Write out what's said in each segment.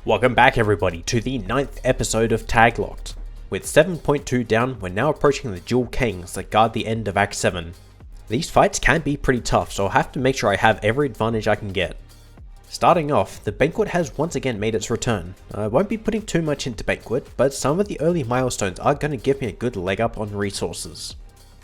Welcome back everybody to the 9th episode of Tag Locked. With 7.2 down, we're now approaching the dual Kangs that guard the end of Act 7. These fights can be pretty tough, so I'll have to make sure I have every advantage I can get. Starting off, the Banquet has once again made its return. I won't be putting too much into Banquet, but some of the early milestones are going to give me a good leg up on resources.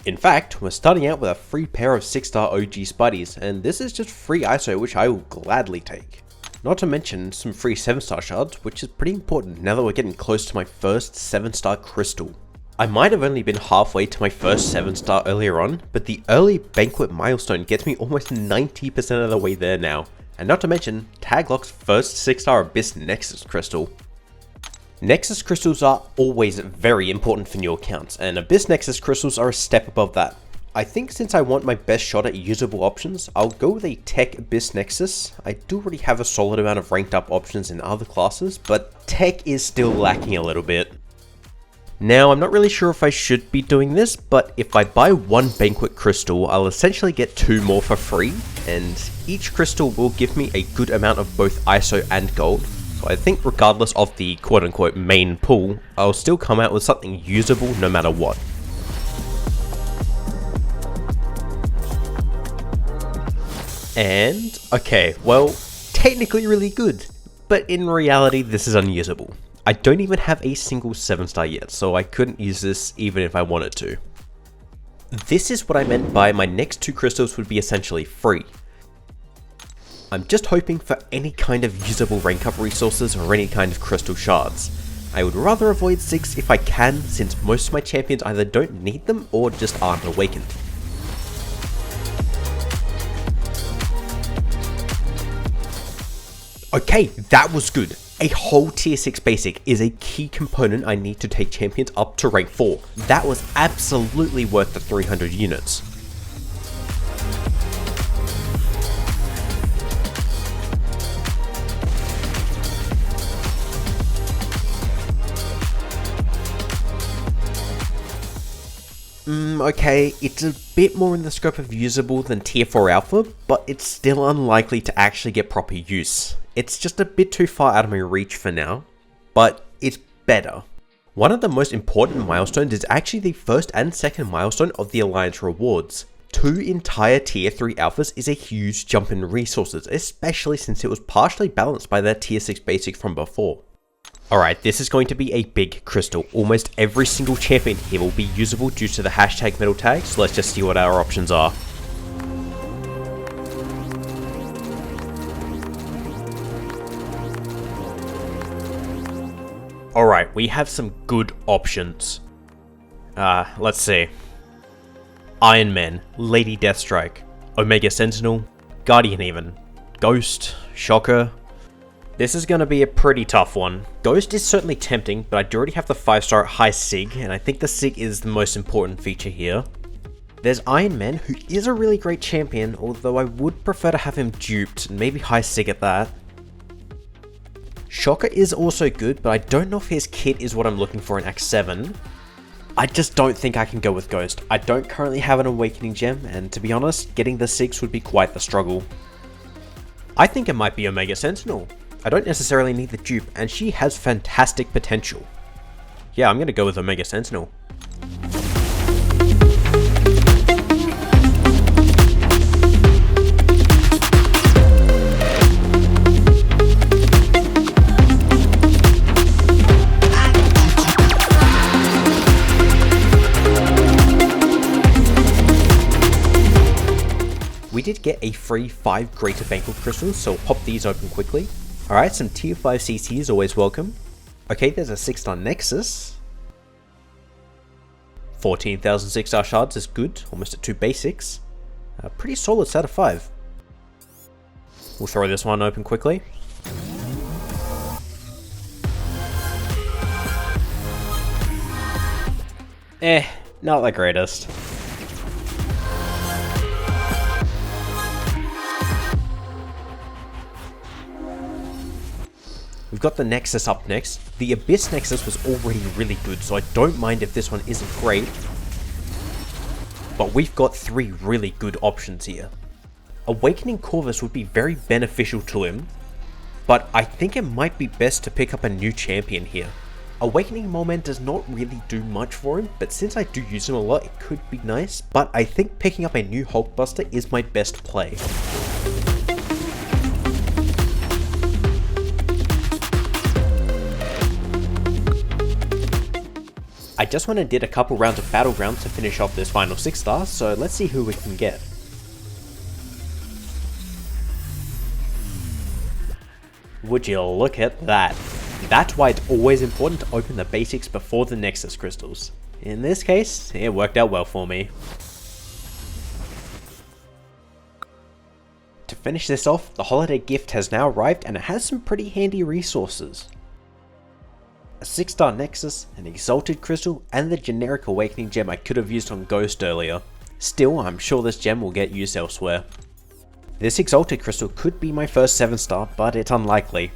In fact, we're starting out with a free pair of 6-star OG Spideys, and this is just free ISO which I will gladly take. Not to mention some free 7-star shards, which is pretty important now that we're getting close to my first 7-star crystal. I might have only been halfway to my first 7-star earlier on, but the early Banquet milestone gets me almost 90% of the way there now. And not to mention, Taglock's first 6-star Abyss Nexus crystal. Nexus crystals are always very important for new accounts, and Abyss Nexus crystals are a step above that. I think since I want my best shot at usable options, I'll go with a Tech Abyss Nexus. I do already have a solid amount of ranked up options in other classes, but Tech is still lacking a little bit. Now, I'm not really sure if I should be doing this, but if I buy one Banquet crystal, I'll essentially get 2 more for free, and each crystal will give me a good amount of both ISO and gold. So I think regardless of the quote-unquote main pool, I'll still come out with something usable no matter what. And, okay, well, technically really good, but in reality this is unusable. I don't even have a single 7-star yet, so I couldn't use this even if I wanted to. This is what I meant by my next 2 crystals would be essentially free. I'm just hoping for any kind of usable rank up resources or any kind of crystal shards. I would rather avoid 6 if I can, since most of my champions either don't need them or just aren't awakened. Okay, that was good. A whole tier 6 basic is a key component I need to take champions up to rank 4. That was absolutely worth the 300 units. Okay, it's a bit more in the scope of usable than tier 4 alpha, but it's still unlikely to actually get proper use. It's just a bit too far out of my reach for now, but it's better. One of the most important milestones is actually the first and second milestone of the Alliance rewards. 2 entire tier 3 alphas is a huge jump in resources, especially since it was partially balanced by that tier 6 basic from before. Alright, this is going to be a big crystal. Almost every single champion here will be usable due to the hashtag metal tag, so let's just see what our options are. Alright, we have some good options. Let's see. Iron Man, Lady Deathstrike, Omega Sentinel, Guardian even, Ghost, Shocker. This is going to be a pretty tough one. Ghost is certainly tempting, but I do already have the 5-star High Sig, and I think the Sig is the most important feature here. There's Iron Man, who is a really great champion, although I would prefer to have him duped, and maybe High Sig at that. Shocker is also good, but I don't know if his kit is what I'm looking for in Act 7. I just don't think I can go with Ghost. I don't currently have an Awakening Gem, and to be honest, getting the 6 would be quite the struggle. I think it might be Omega Sentinel. I don't necessarily need the dupe, and she has fantastic potential. Yeah, I'm gonna go with Omega Sentinel. We did get a free 5 Greater Banquet crystals, so I'll pop these open quickly. Alright, some tier 5 CC is always welcome. Okay, there's a 6-star Nexus. 14,000 6-star shards is good, almost at 2 basics. A pretty solid set of 5. We'll throw this one open quickly. Not the greatest. We've got the Nexus up next. The Abyss Nexus was already really good, so I don't mind if this one isn't great. But we've got 3 really good options here. Awakening Corvus would be very beneficial to him. but I think it might be best to pick up a new champion here. Awakening Moment does not really do much for him, but since I do use him a lot, it could be nice, but I think picking up a new Hulkbuster is my best play. I just went and did a couple rounds of Battlegrounds to finish off this final 6 star, so let's see who we can get. Would you look at that? That's why it's always important to open the basics before the Nexus crystals. In this case, it worked out well for me. To finish this off, the holiday gift has now arrived and it has some pretty handy resources. A 6-star Nexus, an Exalted Crystal, and the generic Awakening gem I could have used on Ghost earlier. Still, I'm sure this gem will get used elsewhere. This Exalted Crystal could be my first 7-star, but it's unlikely.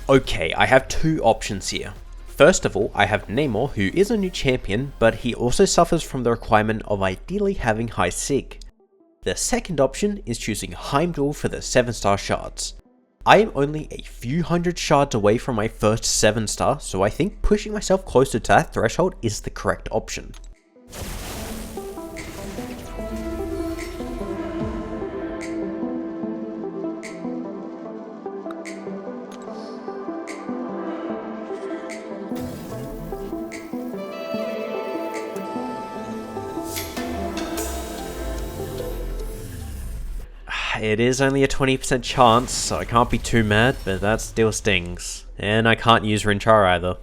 Okay, I have 2 options here. First of all, I have Namor, who is a new champion, but he also suffers from the requirement of ideally having high Sig. The second option is choosing Heimdall for the 7-star shards. I am only a few hundred shards away from my first 7-star, so I think pushing myself closer to that threshold is the correct option. It is only a 20% chance, so I can't be too mad, but that still stings. And I can't use Rinchar either.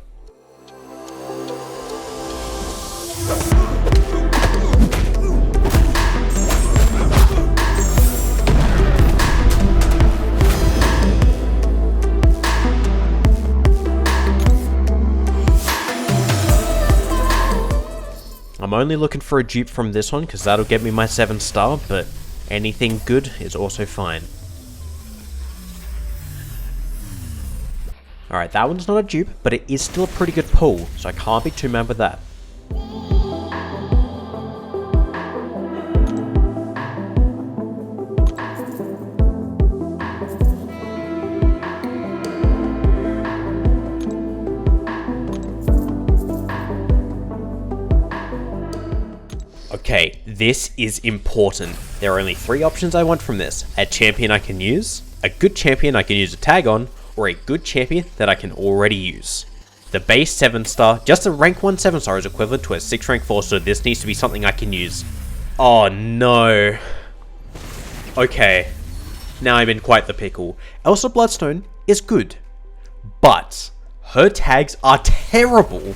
I'm only looking for a dupe from this one because that'll get me my 7-star, but anything good is also fine. Alright, that one's not a dupe, but it is still a pretty good pull, so I can't be too mad with that. Okay, this is important. There are only 3 options I want from this. A champion I can use, a good champion I can use a tag on, or a good champion that I can already use. The base 7-star, just a rank 1 7-star is equivalent to a 6 rank 4, so this needs to be something I can use. Oh no. Okay, now I'm in quite the pickle. Elsa Bloodstone is good, but her tags are terrible.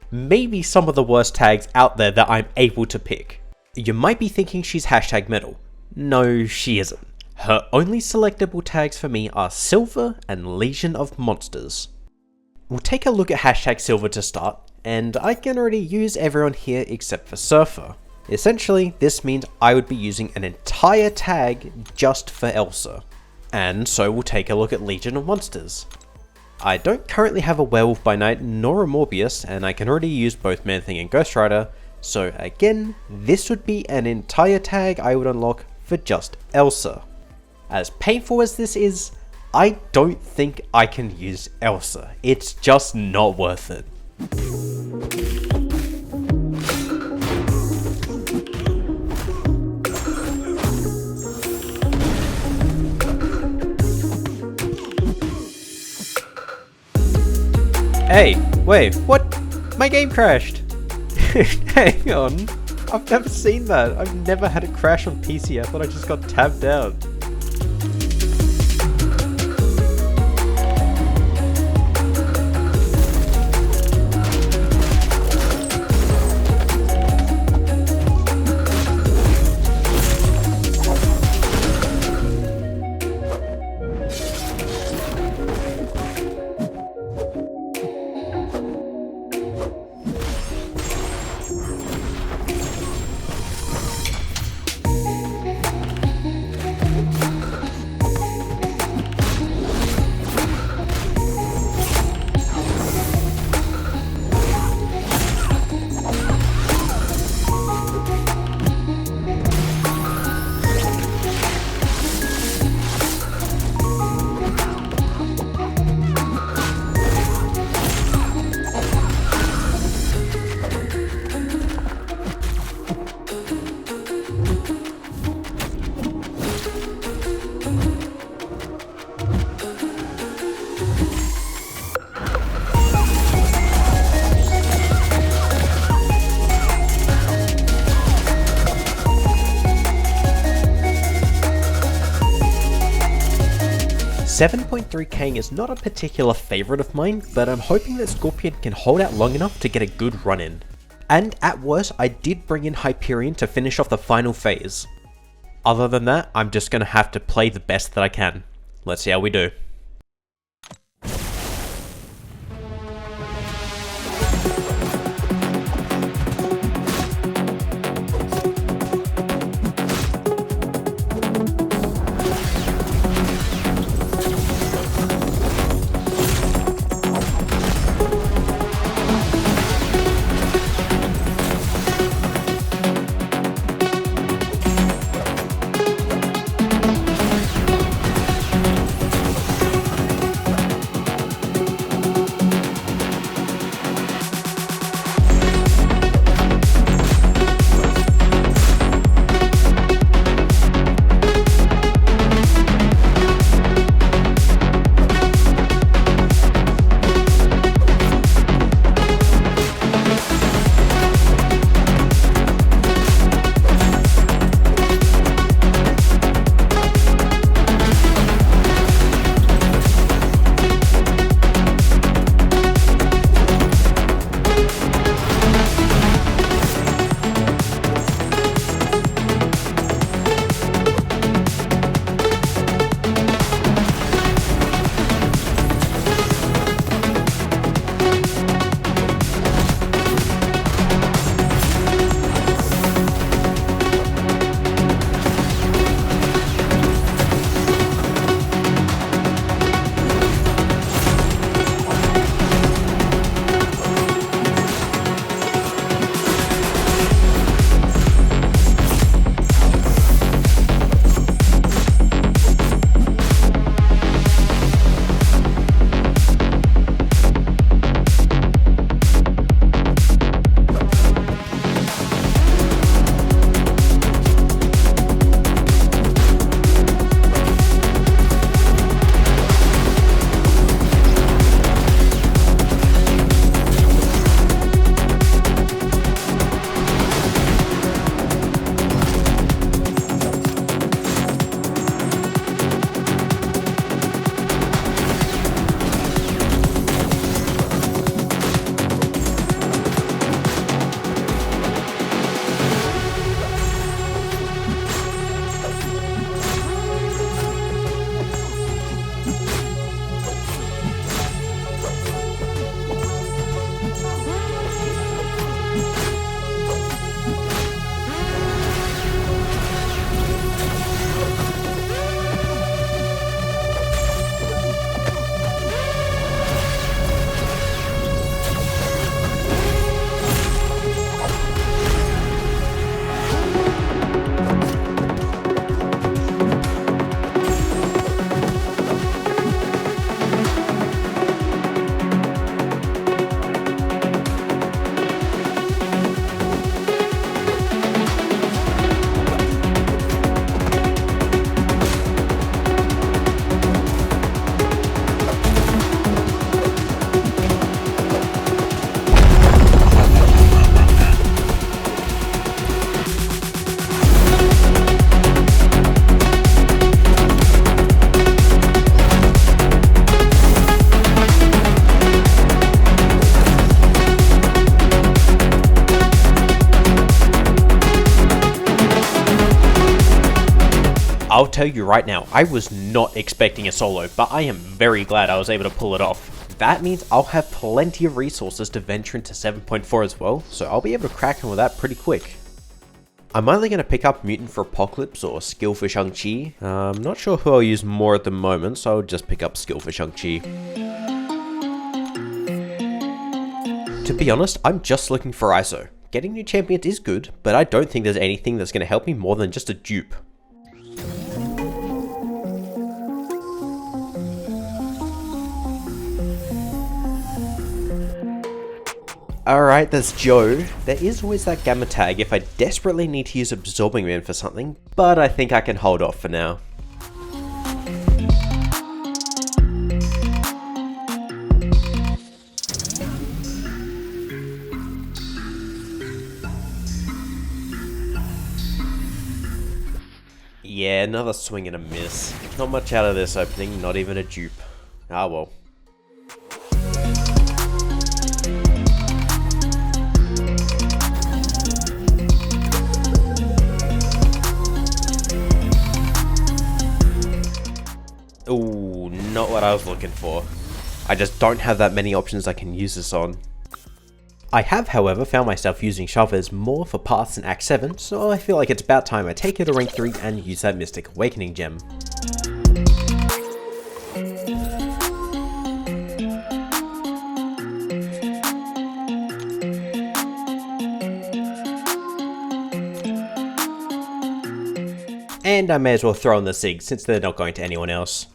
Maybe some of the worst tags out there that I'm able to pick. You might be thinking she's hashtag metal. No, she isn't. Her only selectable tags for me are Silver and Legion of Monsters. We'll take a look at hashtag Silver to start, and I can already use everyone here except for Surfer. Essentially, this means I would be using an entire tag just for Elsa. And so we'll take a look at Legion of Monsters. I don't currently have a Werewolf by Night nor a Morbius, and I can already use both Man-Thing and Ghost Rider, so again, this would be an entire tag I would unlock for just Elsa. As painful as this is, I don't think I can use Elsa. It's just not worth it. Hey, wait, what? My game crashed! Hang on, I've never seen that. I've never had it crash on PC, I thought I just got tabbed out. 7.3 Kang is not a particular favourite of mine, but I'm hoping that Scorpion can hold out long enough to get a good run in. And at worst, I did bring in Hyperion to finish off the final phase. Other than that, I'm just going to have to play the best that I can. Let's see how we do. I'll tell you right now, I was not expecting a solo, but I am very glad I was able to pull it off. That means I'll have plenty of resources to venture into 7.4 as well, so I'll be able to crack on with that pretty quick. I'm either going to pick up Mutant for Apocalypse or Skill for Shang-Chi. I'm not sure who I'll use more at the moment, so I'll just pick up Skill for Shang-Chi. To be honest, I'm just looking for ISO. Getting new champions is good, but I don't think there's anything that's going to help me more than just a dupe. Alright, that's Joe. There is always that Gamma tag if I desperately need to use Absorbing Man for something, but I think I can hold off for now. Yeah, another swing and a miss. Not much out of this opening, not even a dupe. Ah well. Ooh, not what I was looking for. I just don't have that many options I can use this on. I have, however, found myself using shovers more for paths in Act 7, so I feel like it's about time I take it to rank 3 and use that Mystic Awakening gem. And I may as well throw in the SIG since they're not going to anyone else.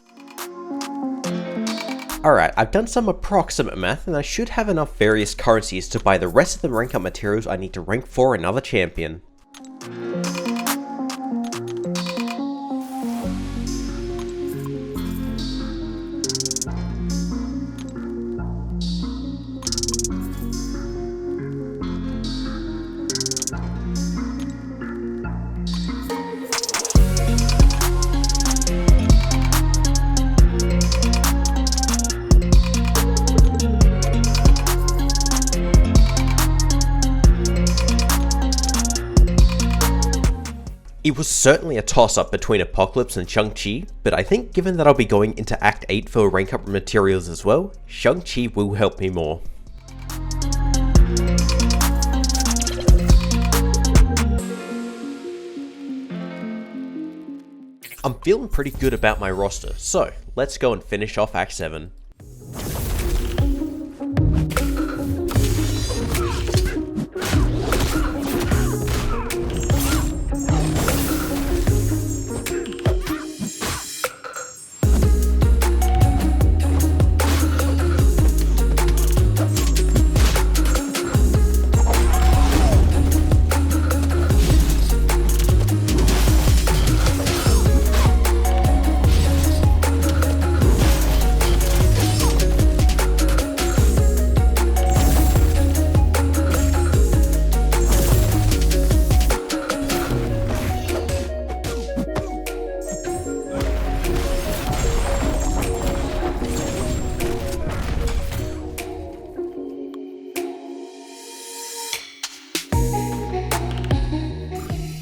Alright, I've done some approximate math and I should have enough various currencies to buy the rest of the rank up materials I need to rank for another champion. It was certainly a toss-up between Apocalypse and Shang-Chi, but I think given that I'll be going into Act 8 for rank up materials as well, Shang-Chi will help me more. I'm feeling pretty good about my roster, so let's go and finish off Act 7.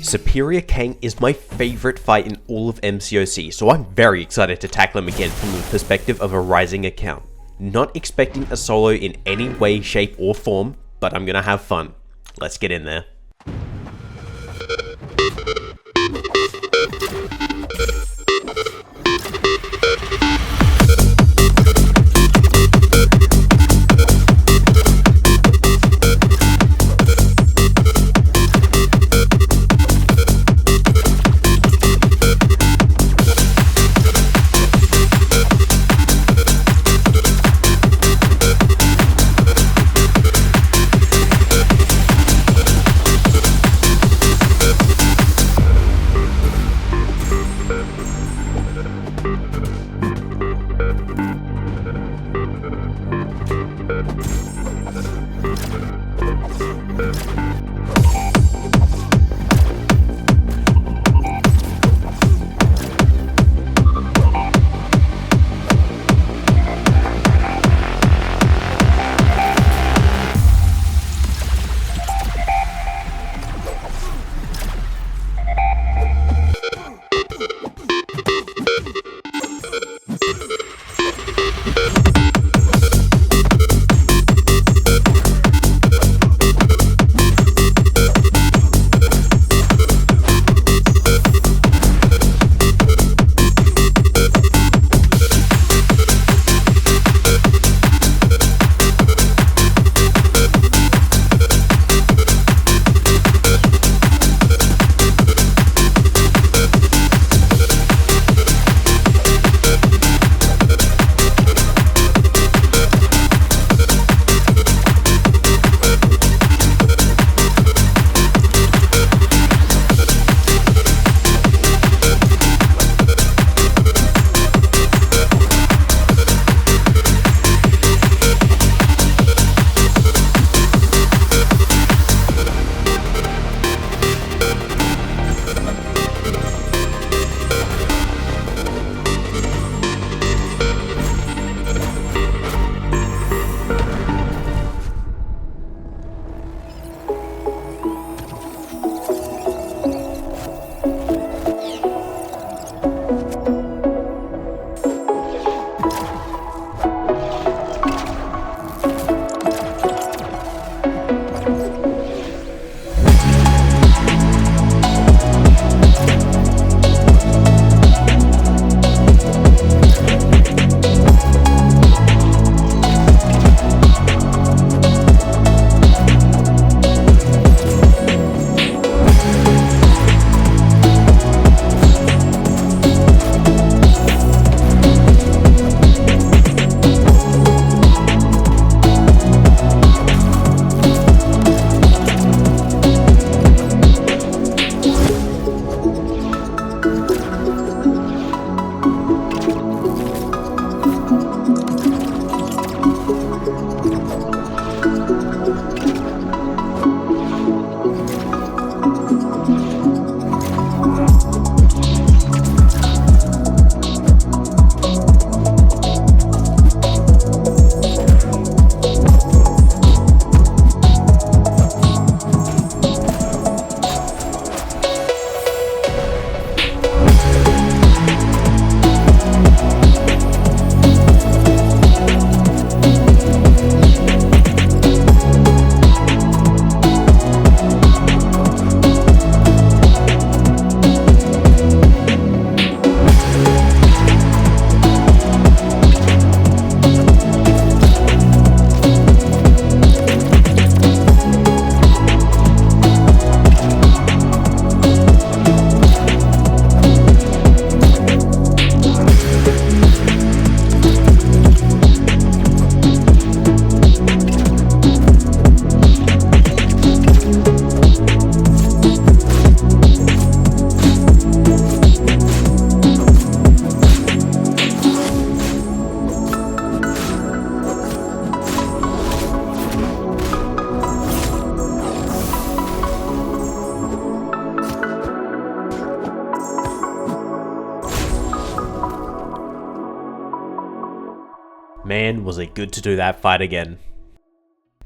Superior Kang is my favourite fight in all of MCOC, so I'm very excited to tackle him again from the perspective of a rising account. Not expecting a solo in any way, shape or form, but I'm gonna have fun. Let's get in there. man was it good to do that fight again.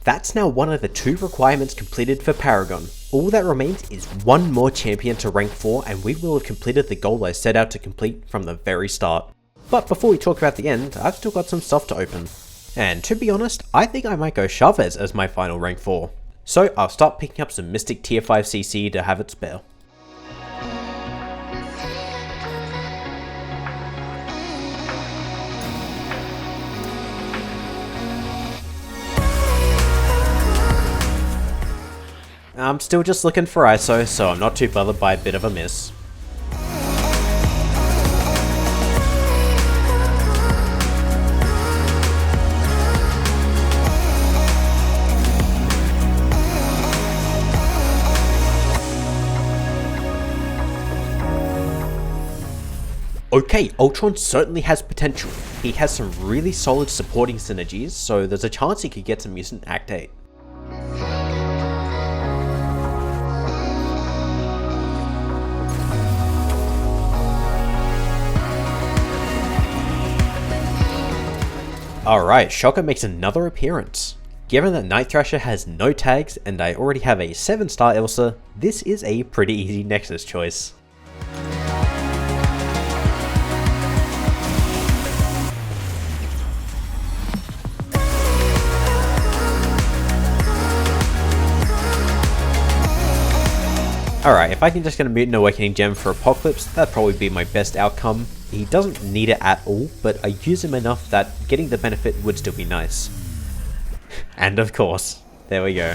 That's now one of the 2 requirements completed for Paragon. All that remains is one more champion to rank 4 and we will have completed the goal I set out to complete from the very start. But before we talk about the end, I've still got some stuff to open. And to be honest, I think I might go Chavez as my final rank 4. So I'll start picking up some Mystic tier 5 CC to have it spare. I'm still just looking for ISO, so I'm not too bothered by a bit of a miss. Okay, Ultron certainly has potential. He has some really solid supporting synergies, so there's a chance he could get some Mutant Act 8. Alright, Shocker makes another appearance. Given that Night Thrasher has no tags and I already have a 7-star Elsa, this is a pretty easy Nexus choice. Alright, if I can just get a Mutant Awakening gem for Apocalypse, that'd probably be my best outcome. He doesn't need it at all, but I use him enough that getting the benefit would still be nice. And of course, there we go.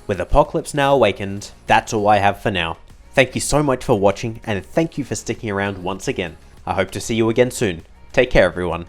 With Apocalypse now awakened, that's all I have for now. Thank you so much for watching, and thank you for sticking around once again. I hope to see you again soon. Take care everyone.